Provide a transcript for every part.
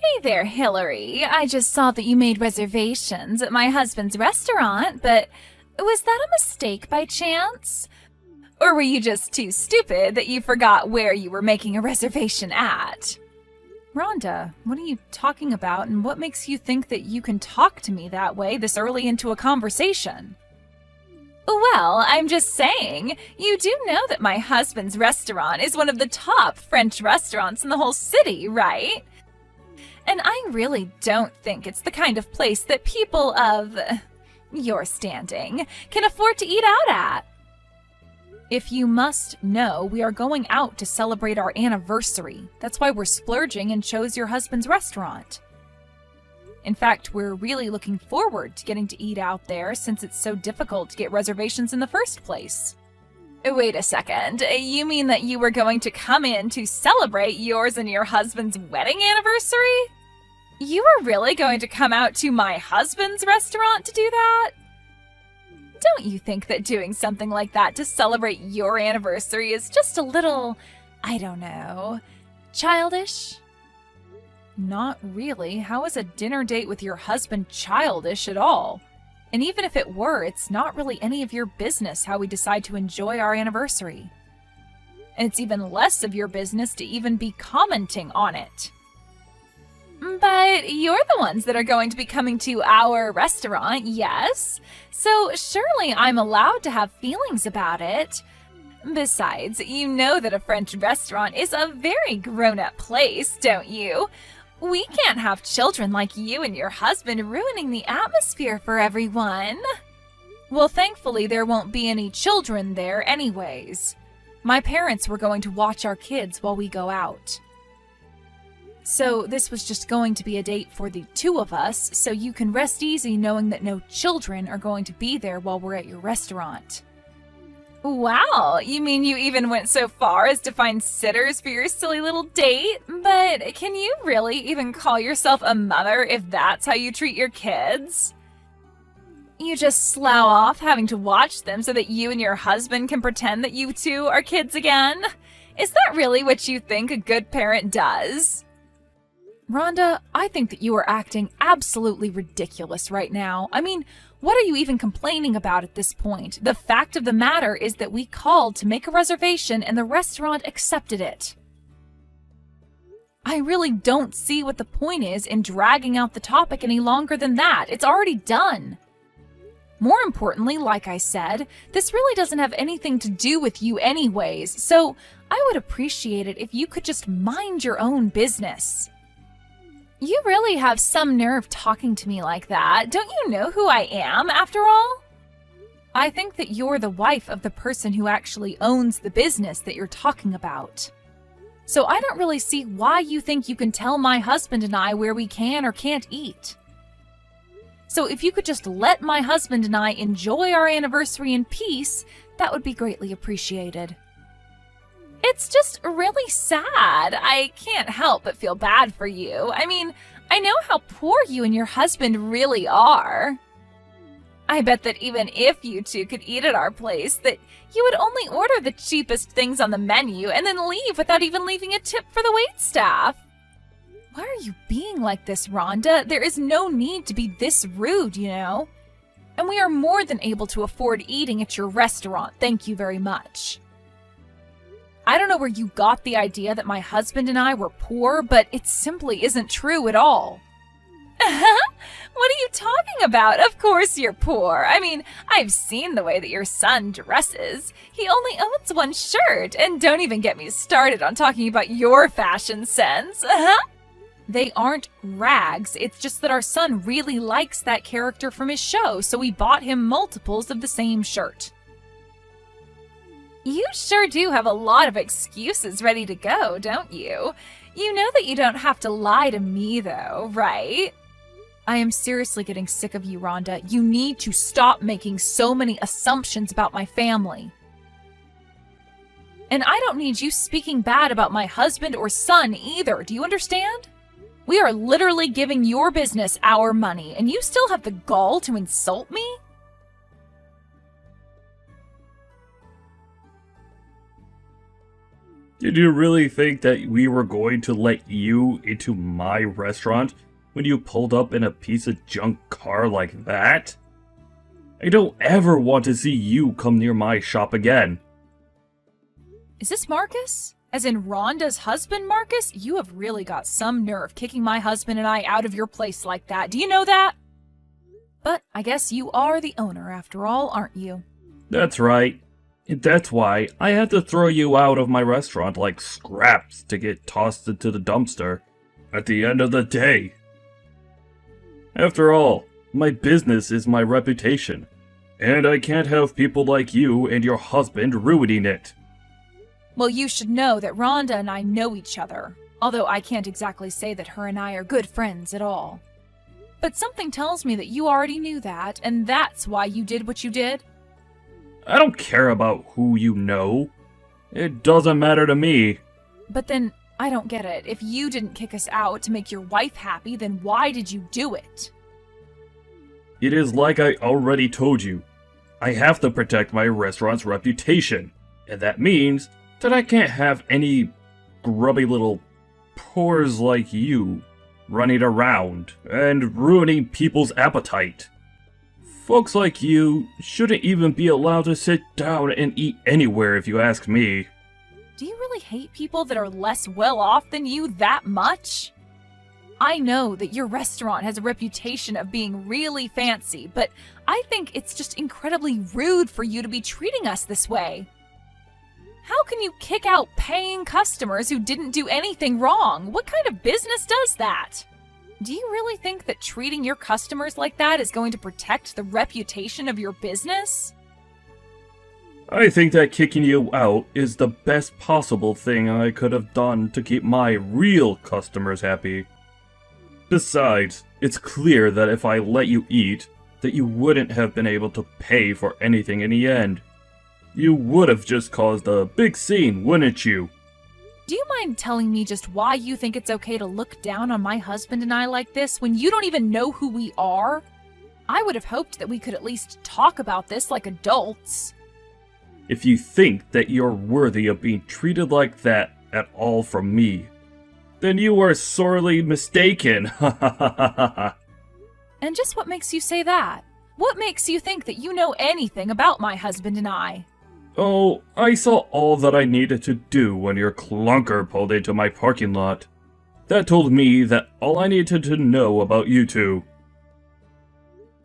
Hey there, Hillary. I just saw that you made reservations at my husband's restaurant, but was that a mistake by chance? Or were you just too stupid that you forgot where you were making a reservation at? Rhonda, what are you talking about, and what makes you think that you can talk to me that way this early into a conversation? Well, I'm just saying, you do know that my husband's restaurant is one of the top French restaurants in the whole city, right? And I really don't think it's the kind of place that people of your standing can afford to eat out at. If you must know, we are going out to celebrate our anniversary. That's why we're splurging and chose your husband's restaurant. In fact, we're really looking forward to getting to eat out there since it's so difficult to get reservations in the first place. Wait a second, you mean that you were going to come in to celebrate yours and your husband's wedding anniversary? You were really going to come out to my husband's restaurant to do that? Don't you think that doing something like that to celebrate your anniversary is just a little, I don't know, childish? Not really. How is a dinner date with your husband childish at all? And even if it were, it's not really any of your business how we decide to enjoy our anniversary. And it's even less of your business to even be commenting on it. But you're the ones that are going to be coming to our restaurant, yes? So surely I'm allowed to have feelings about it. Besides, you know that a French restaurant is a very grown-up place, don't you? We can't have children like you and your husband ruining the atmosphere for everyone. Well, thankfully there won't be any children there anyways. My parents were going to watch our kids while we go out. So this was just going to be a date for the two of us, so you can rest easy knowing that no children are going to be there while we're at your restaurant. Wow, you mean you even went so far as to find sitters for your silly little date? But can you really even call yourself a mother if that's how you treat your kids? You just slough off having to watch them so that you and your husband can pretend that you two are kids again? Is that really what you think a good parent does? Rhonda, I think that you are acting absolutely ridiculous right now. I mean, what are you even complaining about at this point? The fact of the matter is that we called to make a reservation and the restaurant accepted it. I really don't see what the point is in dragging out the topic any longer than that. It's already done. More importantly, like I said, this really doesn't have anything to do with you anyways, so I would appreciate it if you could just mind your own business. You really have some nerve talking to me like that. Don't you know who I am, after all? I think that you're the wife of the person who actually owns the business that you're talking about. So I don't really see why you think you can tell my husband and I where we can or can't eat. So if you could just let my husband and I enjoy our anniversary in peace, that would be greatly appreciated. It's just really sad. I can't help but feel bad for you. I mean, I know how poor you and your husband really are. I bet that even if you two could eat at our place, that you would only order the cheapest things on the menu and then leave without even leaving a tip for the waitstaff. Why are you being like this, Rhonda? There is no need to be this rude, you know. And we are more than able to afford eating at your restaurant, thank you very much. I don't know where you got the idea that my husband and I were poor, but it simply isn't true at all. What are you talking about? Of course you're poor. I mean, I've seen the way that your son dresses. He only owns one shirt, and don't even get me started on talking about your fashion sense. They aren't rags. It's just that our son really likes that character from his show, so we bought him multiples of the same shirt. You sure do have a lot of excuses ready to go, don't you? You know that you don't have to lie to me, though, right? I am seriously getting sick of you, Rhonda. You need to stop making so many assumptions about my family. And I don't need you speaking bad about my husband or son either, do you understand? We are literally giving your business our money, and you still have the gall to insult me? Did you really think that we were going to let you into my restaurant when you pulled up in a piece of junk car like that? I don't ever want to see you come near my shop again. Is this Marcus? As in Rhonda's husband, Marcus? You have really got some nerve kicking my husband and I out of your place like that. Do you know that? But I guess you are the owner after all, aren't you? That's right. And that's why I had to throw you out of my restaurant like scraps to get tossed into the dumpster at the end of the day. After all, my business is my reputation, and I can't have people like you and your husband ruining it. Well, you should know that Rhonda and I know each other, although I can't exactly say that her and I are good friends at all. But something tells me that you already knew that, and that's why you did what you did. I don't care about who you know. It doesn't matter to me. But then, I don't get it. If you didn't kick us out to make your wife happy, then why did you do it? It is like I already told you. I have to protect my restaurant's reputation, and that means that I can't have any grubby little pores like you running around and ruining people's appetite. Folks like you shouldn't even be allowed to sit down and eat anywhere if you ask me. Do you really hate people that are less well off than you that much? I know that your restaurant has a reputation of being really fancy, but I think it's just incredibly rude for you to be treating us this way. How can you kick out paying customers who didn't do anything wrong? What kind of business does that? Do you really think that treating your customers like that is going to protect the reputation of your business? I think that kicking you out is the best possible thing I could have done to keep my real customers happy. Besides, it's clear that if I let you eat, that you wouldn't have been able to pay for anything in the end. You would have just caused a big scene, wouldn't you? Do you mind telling me just why you think it's okay to look down on my husband and I like this when you don't even know who we are? I would have hoped that we could at least talk about this like adults. If you think that you're worthy of being treated like that at all from me, then you are sorely mistaken. And just what makes you say that? What makes you think that you know anything about my husband and I? Oh, I saw all that I needed to do when your clunker pulled into my parking lot. That told me that all I needed to know about you two.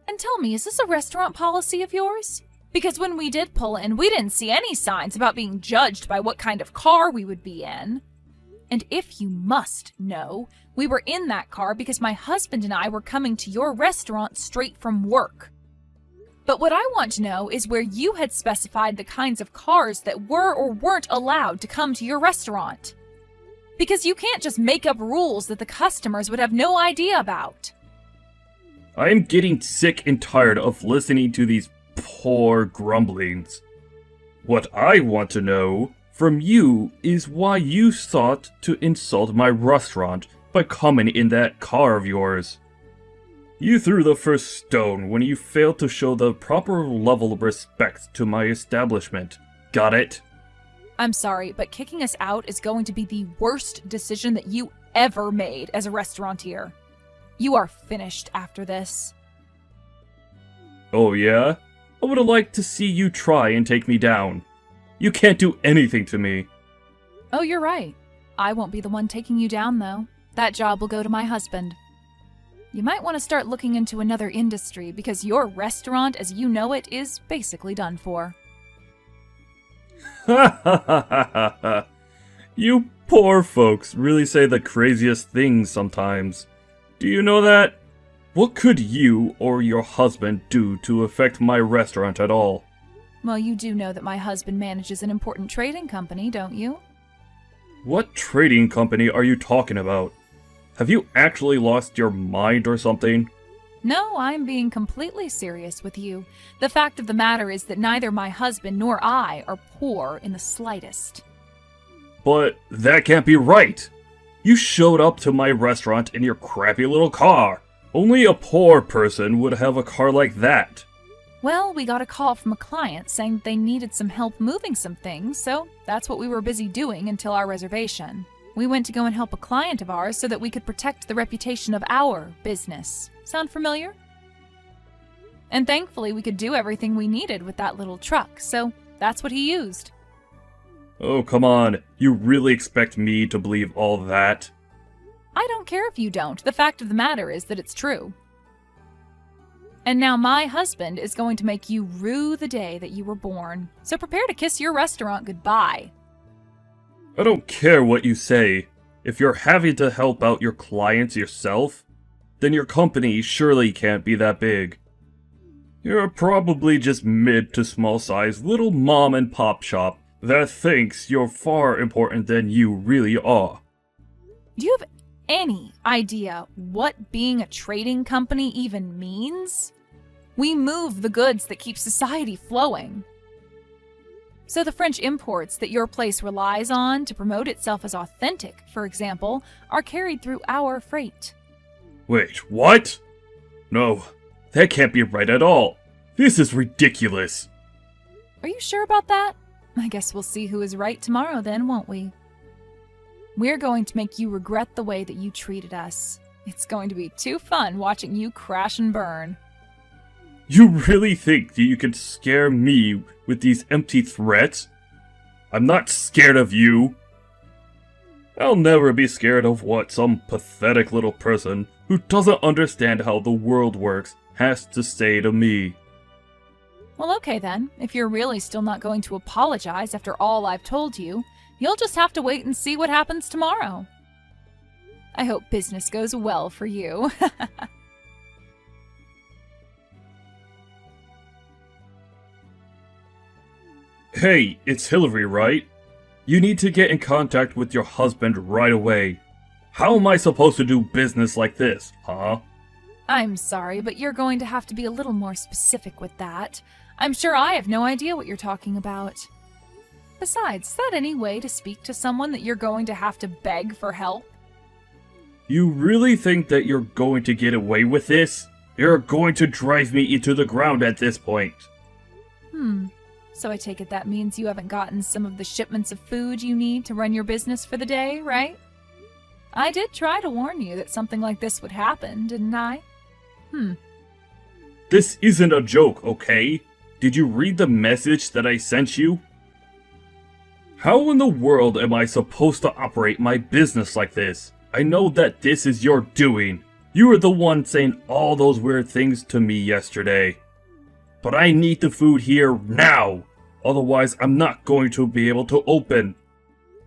And tell me, is this a restaurant policy of yours? Because when we did pull in, we didn't see any signs about being judged by what kind of car we would be in. And if you must know, we were in that car because my husband and I were coming to your restaurant straight from work. But what I want to know is where you had specified the kinds of cars that were or weren't allowed to come to your restaurant. Because you can't just make up rules that the customers would have no idea about. I am getting sick and tired of listening to these poor grumblings. What I want to know from you is why you sought to insult my restaurant by coming in that car of yours. You threw the first stone when you failed to show the proper level of respect to my establishment. Got it? I'm sorry, but kicking us out is going to be the worst decision that you ever made as a restaurateur. You are finished after this. Oh yeah? I would have liked to see you try and take me down. You can't do anything to me. Oh, you're right. I won't be the one taking you down, though. That job will go to my husband. You might want to start looking into another industry because your restaurant, as you know it, is basically done for. Ha ha ha ha ha! You poor folks really say the craziest things sometimes. Do you know that? What could you or your husband do to affect my restaurant at all? Well, you do know that my husband manages an important trading company, don't you? What trading company are you talking about? Have you actually lost your mind or something? No, I'm being completely serious with you. The fact of the matter is that neither my husband nor I are poor in the slightest. But that can't be right! You showed up to my restaurant in your crappy little car! Only a poor person would have a car like that. Well, we got a call from a client saying that they needed some help moving some things, so that's what we were busy doing until our reservation. We went to go and help a client of ours so that we could protect the reputation of our business. Sound familiar? And thankfully, we could do everything we needed with that little truck, so that's what he used. Oh, come on. You really expect me to believe all that? I don't care if you don't. The fact of the matter is that it's true. And now my husband is going to make you rue the day that you were born. So prepare to kiss your restaurant goodbye. I don't care what you say. If you're having to help out your clients yourself, then your company surely can't be that big. You're probably just mid to small size little mom and pop shop that thinks you're far important than you really are. Do you have any idea what being a trading company even means? We move the goods that keep society flowing. So the French imports that your place relies on to promote itself as authentic, for example, are carried through our freight. Wait, what? No, that can't be right at all. This is ridiculous. Are you sure about that? I guess we'll see who is right tomorrow then, won't we? We're going to make you regret the way that you treated us. It's going to be too fun watching you crash and burn. You really think that you can scare me with these empty threats? I'm not scared of you. I'll never be scared of what some pathetic little person who doesn't understand how the world works has to say to me. Well, okay then. If you're really still not going to apologize after all I've told you, you'll just have to wait and see what happens tomorrow. I hope business goes well for you. Hey, it's Hillary, right? You need to get in contact with your husband right away. How am I supposed to do business like this, huh? I'm sorry, but you're going to have to be a little more specific with that. I'm sure I have no idea what you're talking about. Besides, is that any way to speak to someone that you're going to have to beg for help? You really think that you're going to get away with this? You're going to drive me into the ground at this point. So I take it that means you haven't gotten some of the shipments of food you need to run your business for the day, right? I did try to warn you that something like this would happen, didn't I? This isn't a joke, okay? Did you read the message that I sent you? How in the world am I supposed to operate my business like this? I know that this is your doing. You were the one saying all those weird things to me yesterday. But I need the food here now. Otherwise, I'm not going to be able to open.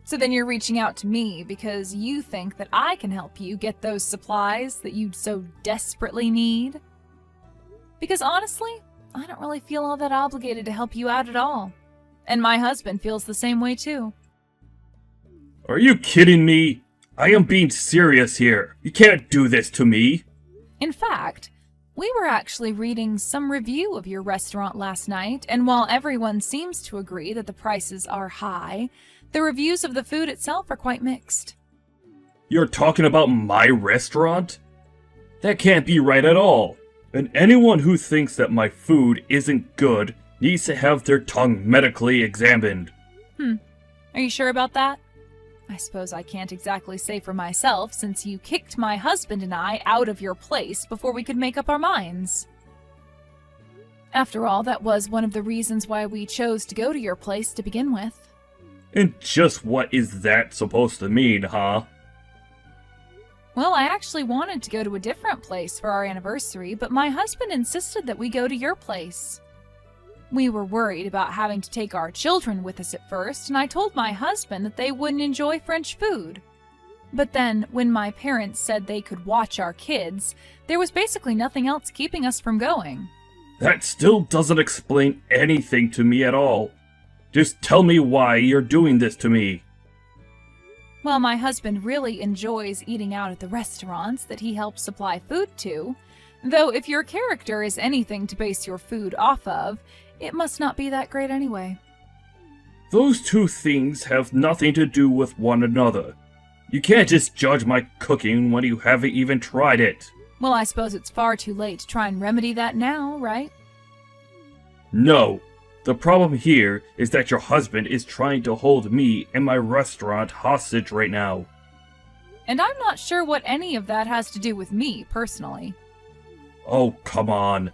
So then you're reaching out to me because you think that I can help you get those supplies that you so desperately need? Because honestly, I don't really feel all that obligated to help you out at all. And my husband feels the same way too. Are you kidding me? I am being serious here. You can't do this to me. In fact, we were actually reading some review of your restaurant last night, and while everyone seems to agree that the prices are high, the reviews of the food itself are quite mixed. You're talking about my restaurant? That can't be right at all. And anyone who thinks that my food isn't good needs to have their tongue medically examined. Are you sure about that? I suppose I can't exactly say for myself, since you kicked my husband and I out of your place before we could make up our minds. After all, that was one of the reasons why we chose to go to your place to begin with. And just what is that supposed to mean, huh? Well, I actually wanted to go to a different place for our anniversary, but my husband insisted that we go to your place. We were worried about having to take our children with us at first, and I told my husband that they wouldn't enjoy French food. But then, when my parents said they could watch our kids, there was basically nothing else keeping us from going. That still doesn't explain anything to me at all. Just tell me why you're doing this to me. Well, my husband really enjoys eating out at the restaurants that he helps supply food to, though if your character is anything to base your food off of, it must not be that great anyway. Those two things have nothing to do with one another. You can't just judge my cooking when you haven't even tried it. Well, I suppose it's far too late to try and remedy that now, right? No. The problem here is that your husband is trying to hold me and my restaurant hostage right now. And I'm not sure what any of that has to do with me, personally. Oh, come on.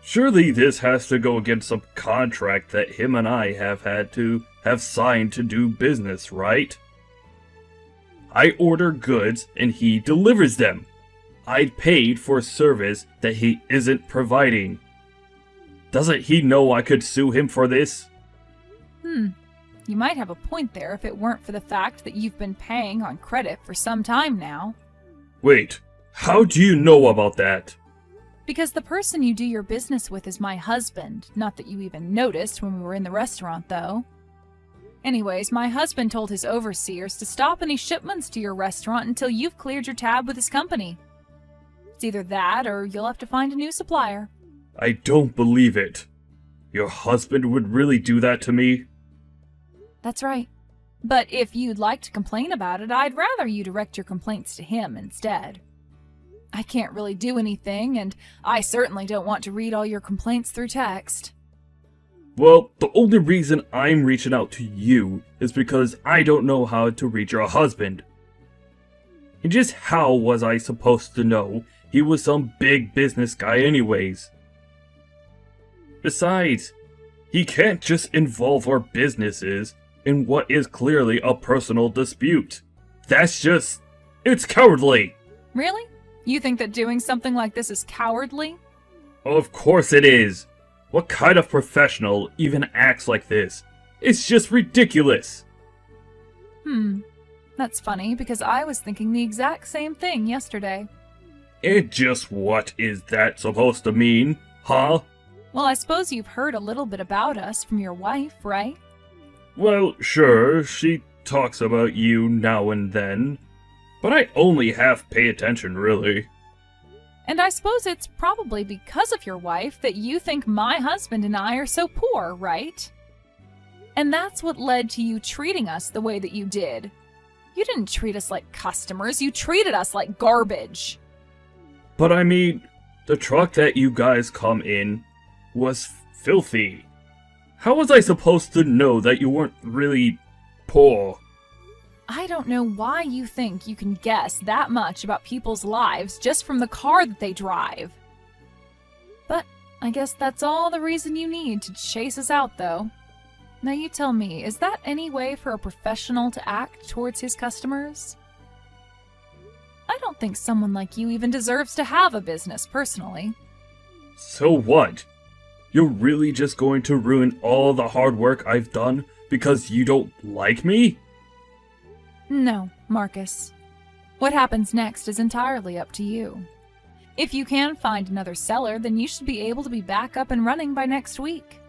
Surely this has to go against some contract that him and I have had to have signed to do business, right? I order goods and he delivers them. I'd paid for a service that he isn't providing. Doesn't he know I could sue him for this? You might have a point there if it weren't for the fact that you've been paying on credit for some time now. Wait, how do you know about that? Because the person you do your business with is my husband. Not that you even noticed when we were in the restaurant, though. Anyways, my husband told his overseers to stop any shipments to your restaurant until you've cleared your tab with his company. It's either that or you'll have to find a new supplier. I don't believe it. Your husband would really do that to me? That's right. But if you'd like to complain about it, I'd rather you direct your complaints to him instead. I can't really do anything, and I certainly don't want to read all your complaints through text. Well, the only reason I'm reaching out to you is because I don't know how to reach your husband. And just how was I supposed to know he was some big business guy anyways? Besides, he can't just involve our businesses in what is clearly a personal dispute. It's cowardly! Really? You think that doing something like this is cowardly? Of course it is! What kind of professional even acts like this? It's just ridiculous! That's funny, because I was thinking the exact same thing yesterday. And just what is that supposed to mean, huh? Well, I suppose you've heard a little bit about us from your wife, right? Well, sure, she talks about you now and then, but I only half pay attention, really. And I suppose it's probably because of your wife that you think my husband and I are so poor, right? And that's what led to you treating us the way that you did. You didn't treat us like customers, you treated us like garbage. But I mean, the truck that you guys come in was filthy. How was I supposed to know that you weren't really poor? I don't know why you think you can guess that much about people's lives just from the car that they drive. But I guess that's all the reason you need to chase us out, though. Now you tell me, is that any way for a professional to act towards his customers? I don't think someone like you even deserves to have a business, personally. So what? You're really just going to ruin all the hard work I've done because you don't like me? No, Marcus. What happens next is entirely up to you. If you can find another seller, then you should be able to be back up and running by next week.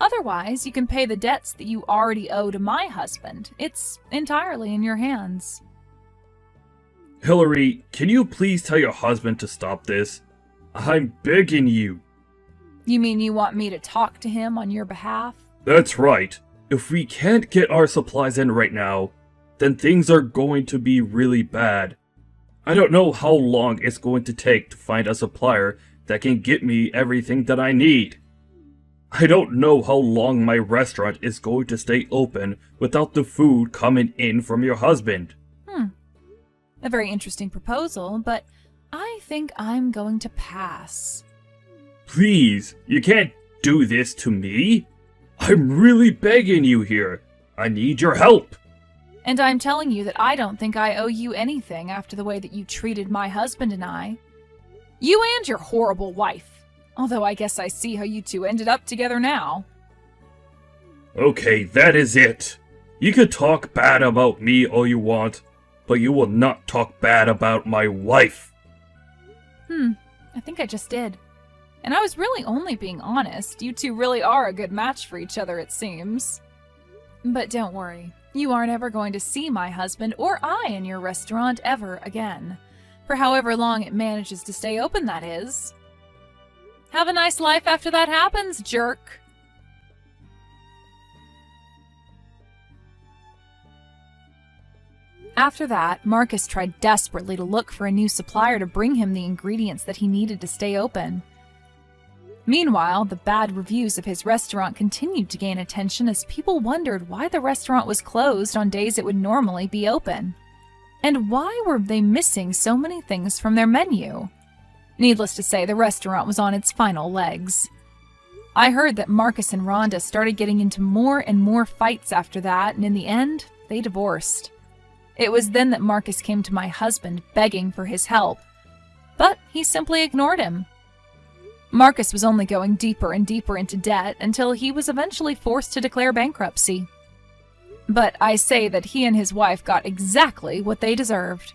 Otherwise, you can pay the debts that you already owe to my husband. It's entirely in your hands. Hillary, can you please tell your husband to stop this? I'm begging you. You mean you want me to talk to him on your behalf? That's right. If we can't get our supplies in right now, then things are going to be really bad. I don't know how long it's going to take to find a supplier that can get me everything that I need. I don't know how long my restaurant is going to stay open without the food coming in from your husband. A very interesting proposal, but I think I'm going to pass. Please, you can't do this to me. I'm really begging you here. I need your help. And I'm telling you that I don't think I owe you anything after the way that you treated my husband and I. You and your horrible wife. Although I guess I see how you two ended up together now. Okay, that is it. You can talk bad about me all you want, but you will not talk bad about my wife. I think I just did. And I was really only being honest. You two really are a good match for each other, it seems. But don't worry. You aren't ever going to see my husband or I in your restaurant ever again. For however long it manages to stay open, that is. Have a nice life after that happens, jerk. After that, Marcus tried desperately to look for a new supplier to bring him the ingredients that he needed to stay open. Meanwhile, the bad reviews of his restaurant continued to gain attention as people wondered why the restaurant was closed on days it would normally be open. And why were they missing so many things from their menu? Needless to say, the restaurant was on its final legs. I heard that Marcus and Rhonda started getting into more and more fights after that, and in the end, they divorced. It was then that Marcus came to my husband begging for his help, but he simply ignored him. Marcus was only going deeper and deeper into debt until he was eventually forced to declare bankruptcy. But I say that he and his wife got exactly what they deserved.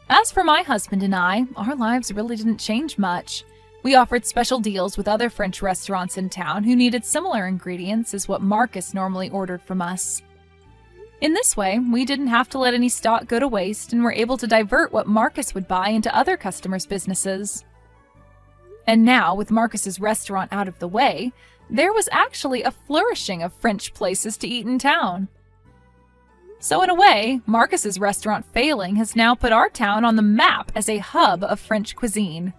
As for my husband and I, our lives really didn't change much. We offered special deals with other French restaurants in town who needed similar ingredients as what Marcus normally ordered from us. In this way, we didn't have to let any stock go to waste and were able to divert what Marcus would buy into other customers' businesses. And now, with Marcus's restaurant out of the way, there was actually a flourishing of French places to eat in town. So in a way, Marcus's restaurant failing has now put our town on the map as a hub of French cuisine.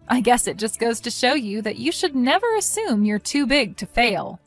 I guess it just goes to show you that you should never assume you're too big to fail.